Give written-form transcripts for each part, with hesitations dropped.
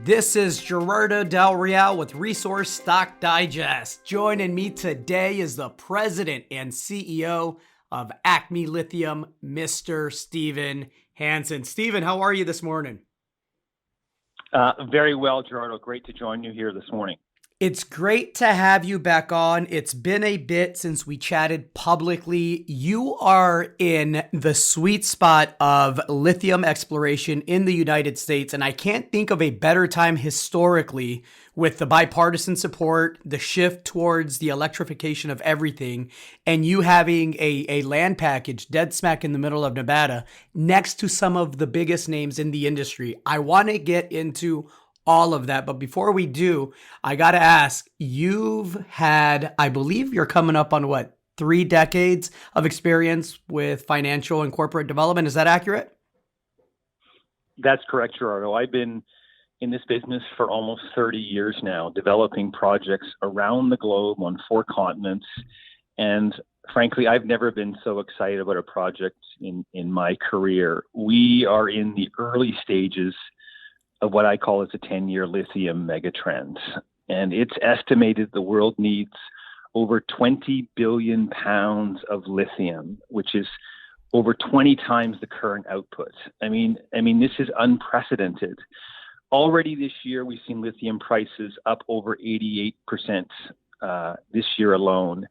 This is Gerardo Del Real with Resource Stock Digest. Joining me today is the president and CEO of Acme Lithium, Mr. Stephen Hanson. Stephen, how are you this morning? Very well, Gerardo. Great to join you here this morning. It's great to have you back on. It's been a bit since we chatted publicly. You are in the sweet spot of lithium exploration in the United States, and I can't think of a better time historically with the bipartisan support, the shift towards the electrification of everything, and you having a land package dead smack in the middle of Nevada next to some of the biggest names in the industry. I want to get into all of that. But before we do, I got to ask, you've had, I believe you're coming up on what, 3 decades of experience with financial and corporate development. Is that accurate? That's correct, Gerardo. I've been in this business for almost 30 years now, developing projects around the globe on 4 continents. And frankly, I've never been so excited about a project in my career. We are in the early stages of what I call as a 10-year lithium megatrend. And it's estimated the world needs over 20 billion pounds of lithium, which is over 20 times the current output. I mean, this is unprecedented. Already this year, we've seen lithium prices up over 88% this year alone.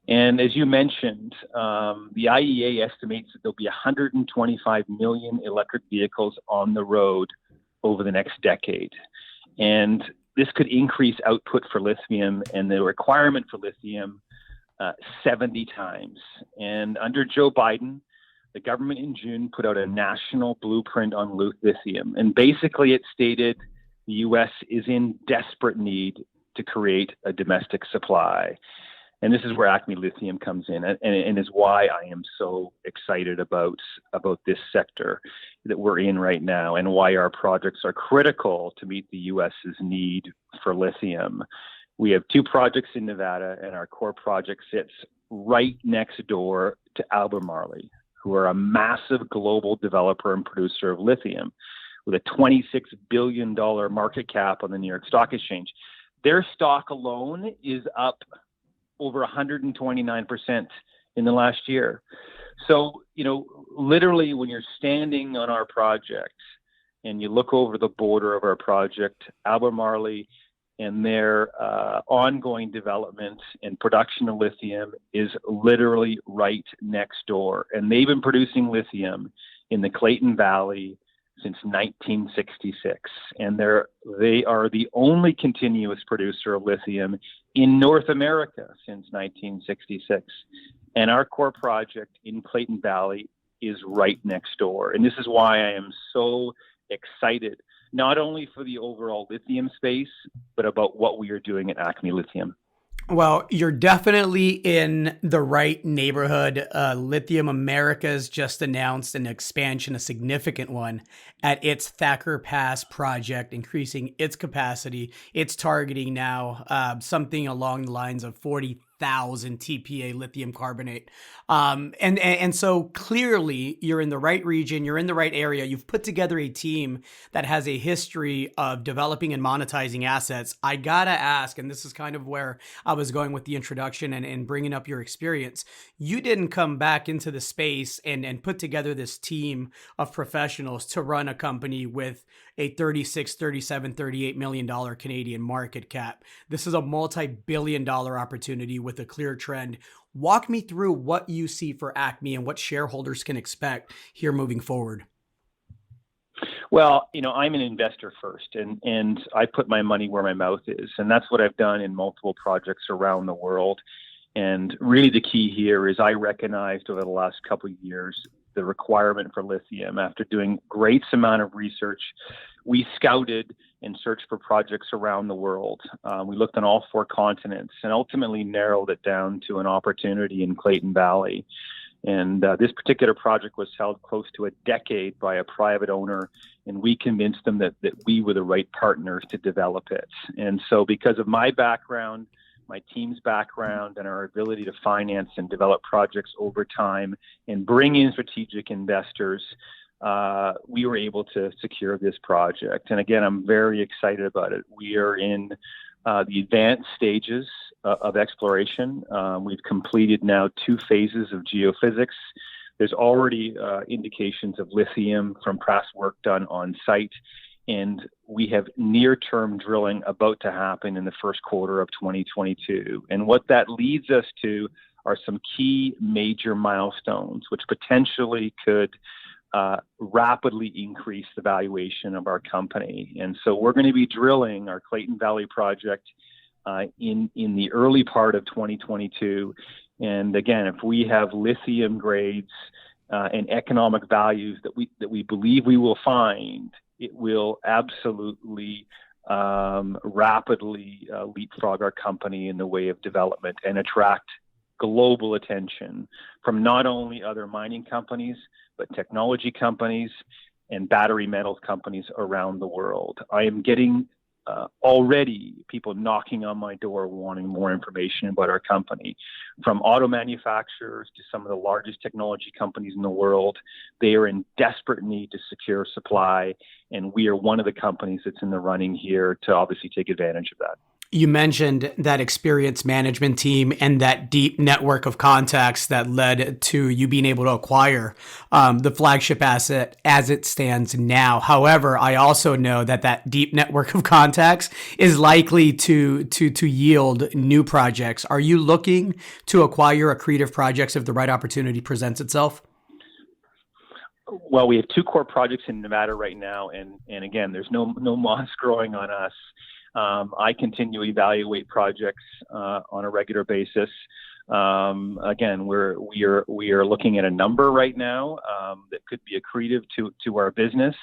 And as you mentioned, the IEA estimates that there'll be 125 million electric vehicles on the road over the next decade. And this could increase output for lithium and the requirement for lithium 70 times. And under Joe Biden, the government in June put out a national blueprint on lithium. And basically it stated the U.S. is in desperate need to create a domestic supply. And this is where Acme Lithium comes in and is why I am so excited about this sector that we're in right now and why our projects are critical to meet the U.S.'s need for lithium. We have 2 projects in Nevada, and our core project sits right next door to Albemarle, who are a massive global developer and producer of lithium with a $26 billion market cap on the New York Stock Exchange. Their stock alone is up over 129% in the last year. So, literally when you're standing on our project and you look over the border of our project, Albemarle and their ongoing development and production of lithium is literally right next door. And they've been producing lithium in the Clayton Valley since 1966. And they are the only continuous producer of lithium in North America since 1966. And our core project in Clayton Valley is right next door. And this is why I am so excited, not only for the overall lithium space, but about what we are doing at Acme Lithium. Well, you're definitely in the right neighborhood. Lithium Americas just announced an expansion, a significant one, at its Thacker Pass project, increasing its capacity. It's targeting now something along the lines of 40,000 TPA lithium carbonate. And so clearly you're in the right region, you're in the right area. You've put together a team that has a history of developing and monetizing assets. I gotta ask, and this is kind of where I was going with the introduction and bringing up your experience. You didn't come back into the space and put together this team of professionals to run a company with a 36, 37, $38 million Canadian market cap. This is a multi-billion dollar opportunity with a clear trend. Walk me through what you see for Acme and what shareholders can expect here moving forward. Well, I'm an investor first, and I put my money where my mouth is. And that's what I've done in multiple projects around the world. And really the key here is I recognized over the last couple of years the requirement for lithium. After doing great amount of research, we scouted and searched for projects around the world. We looked on all 4 continents and ultimately narrowed it down to an opportunity in Clayton Valley. And this particular project was held close to a decade by a private owner, and we convinced them that we were the right partners to develop it. And so because of my background, my team's background, and our ability to finance and develop projects over time and bring in strategic investors, we were able to secure this project. And again, I'm very excited about it. We are in the advanced stages of exploration. We've completed now 2 phases of geophysics. There's already indications of lithium from past work done on site, and we have near-term drilling about to happen in the first quarter of 2022. And what that leads us to are some key major milestones, which potentially could rapidly increase the valuation of our company. And so we're going to be drilling our Clayton Valley project in the early part of 2022. And again, if we have lithium grades and economic values that we believe we will find, it will absolutely rapidly leapfrog our company in the way of development and attract global attention from not only other mining companies, but technology companies and battery metals companies around the world. I am getting already people knocking on my door wanting more information about our company, from auto manufacturers to some of the largest technology companies in the world. They are in desperate need to secure supply, and we are one of the companies that's in the running here to obviously take advantage of that. You mentioned that experienced management team and that deep network of contacts that led to you being able to acquire the flagship asset as it stands now. However, I also know that deep network of contacts is likely to yield new projects. Are you looking to acquire accretive projects if the right opportunity presents itself? Well, we have 2 core projects in Nevada right now, and again, there's no moss growing on us. I continue to evaluate projects on a regular basis. Again, we are looking at a number right now that could be accretive to our business.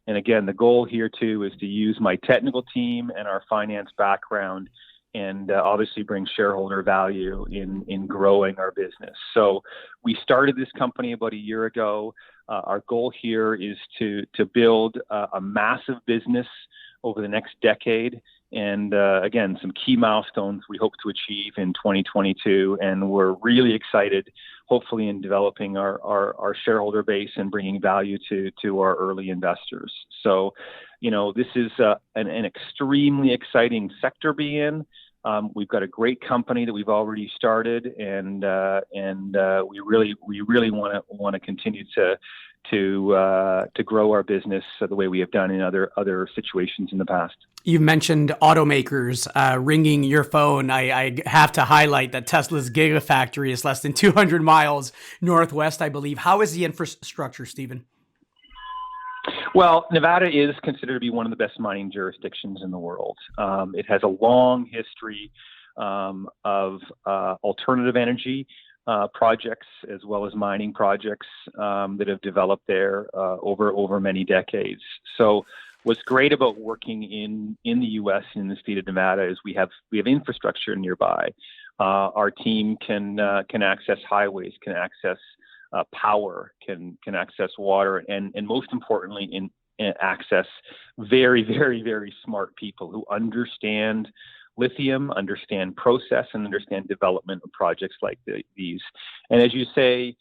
And again, the goal here too is to use my technical team and our finance background, and obviously bring shareholder value in growing our business. So we started this company about a year ago. Our goal here is to build a massive business over the next decade. And again, some key milestones we hope to achieve in 2022. And we're really excited, hopefully, in developing our shareholder base and bringing value to our early investors. So, this is an extremely exciting sector to be in. We've got a great company that we've already started, and we really want to continue to grow our business the way we have done in other situations in the past. You've mentioned automakers ringing your phone. I have to highlight that Tesla's Gigafactory is less than 200 miles northwest, I believe. How is the infrastructure, Stephen? Well, Nevada is considered to be one of the best mining jurisdictions in the world. It has a long history of alternative energy projects as well as mining projects that have developed there over many decades. So what's great about working in the U.S. and in the state of Nevada is we have infrastructure nearby. Our team can access highways, can access power, can access water, and most importantly, access very, very, very smart people who understand lithium, understand process, and understand development of projects like these. And as you say,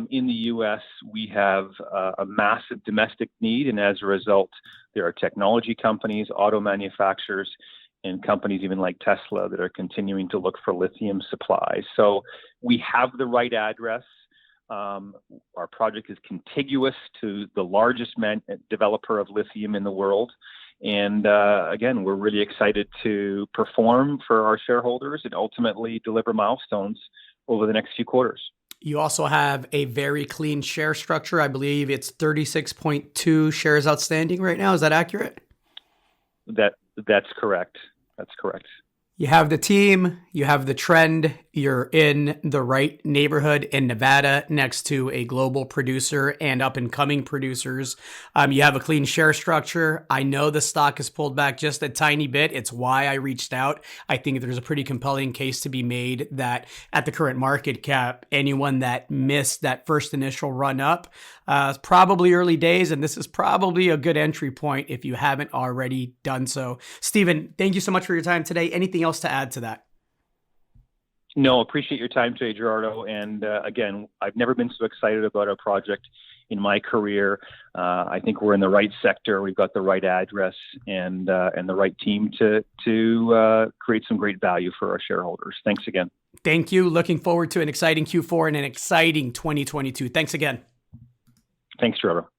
in the U.S., we have a massive domestic need, and as a result, there are technology companies, auto manufacturers, and companies even like Tesla that are continuing to look for lithium supply. So we have the right address. Our project is contiguous to the largest developer of lithium in the world. And again, we're really excited to perform for our shareholders and ultimately deliver milestones over the next few quarters. You also have a very clean share structure. I believe it's 36.2 shares outstanding right now. Is that accurate? That's correct. That's correct. You have the team, you have the trend, you're in the right neighborhood in Nevada next to a global producer and up and coming producers. You have a clean share structure. I know the stock has pulled back just a tiny bit. It's why I reached out. I think there's a pretty compelling case to be made that at the current market cap, anyone that missed that first initial run up, it's probably early days, and this is probably a good entry point if you haven't already done so. Stephen, thank you so much for your time today. Anything else to add to that? No, appreciate your time today, Gerardo. And again, I've never been so excited about our project in my career. I think we're in the right sector. We've got the right address and the right team to create some great value for our shareholders. Thanks again. Thank you. Looking forward to an exciting Q4 and an exciting 2022. Thanks again. Thanks, Trevor.